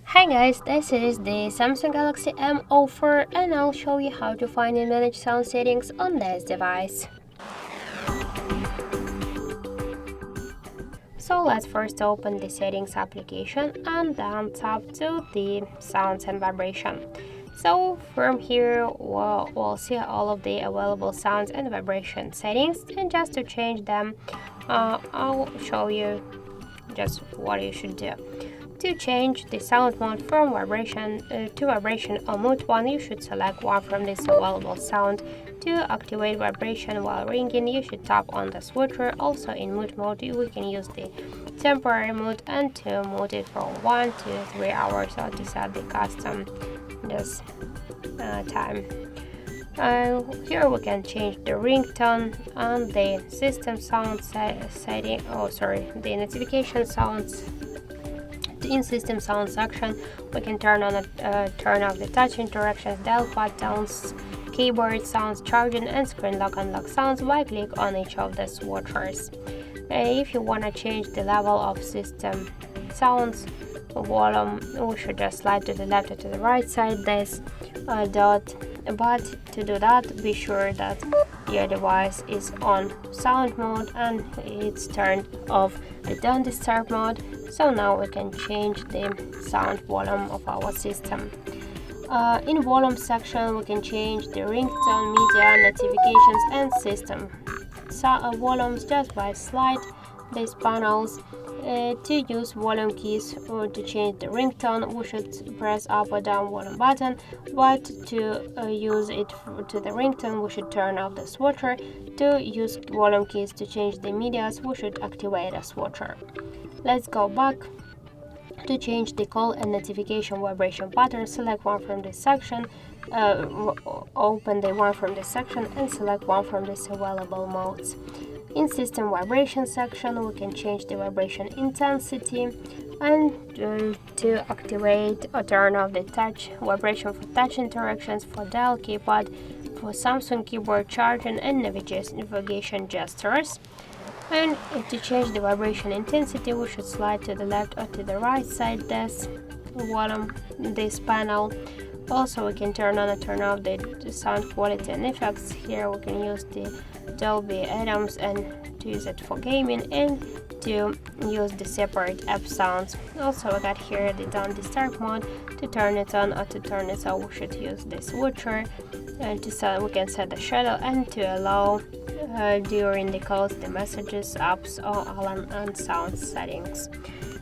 Hi guys, this is the Samsung Galaxy M04 and I'll show you how to find and manage sound settings on this device. So let's first open the settings application and then tap to the sounds and vibration. So from here we'll see all of the available sounds and vibration settings, and just to change them I'll show you just what you should do. To change the sound mode from vibration to vibration or mute one, you should select one from this available sound. To activate vibration while ringing, you should tap on the switcher. Also in mute mode, we can use the temporary mute, and to mute it for 1 to 3 hours, or to set the custom time. Here we can change the ringtone and the system sound setting. The notification sounds. In system sound section, we can turn off the touch interactions, dial buttons, keyboard sounds, charging, and screen lock unlock sounds by click on each of the switchers. If you want to change the level of system sounds volume, we should just slide to the left or to the right side this dot. But to do that, be sure that your device is on sound mode and it's turned off the don't disturb mode. So now we can change the sound volume of our system. In volume section, we can change the ringtone, media, notifications, and system volumes just by slide these panels. To use volume keys or to change the ringtone, we should press up or down volume button, but to use it to the ringtone, we should turn off the switcher. To use volume keys to change the medias, we should activate a switcher. Let's go back. To change the call and notification vibration pattern, select one from this section, open the one from this section and select one from this available modes. In system vibration section, we can change the vibration intensity, and to activate or turn off the touch vibration for touch interactions, for dial keypad, for Samsung keyboard charging and navigation gestures. And to change the vibration intensity, we should slide to the left or to the right side this panel. Also, we can turn on and turn off the sound quality and effects. Here we can use the Dolby Atoms and to use it for gaming, and to use the separate app sounds. Also, we got here the don't disturb mode. To turn it on or to turn it off, we should use the switcher, and we can set the shadow and to allow during the calls, the messages, apps, or alarm and sound settings.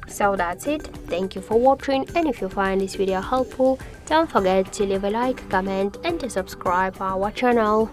So that's it. Thank you for watching, and if you find this video helpful, don't forget to leave a like, comment, and to subscribe our channel.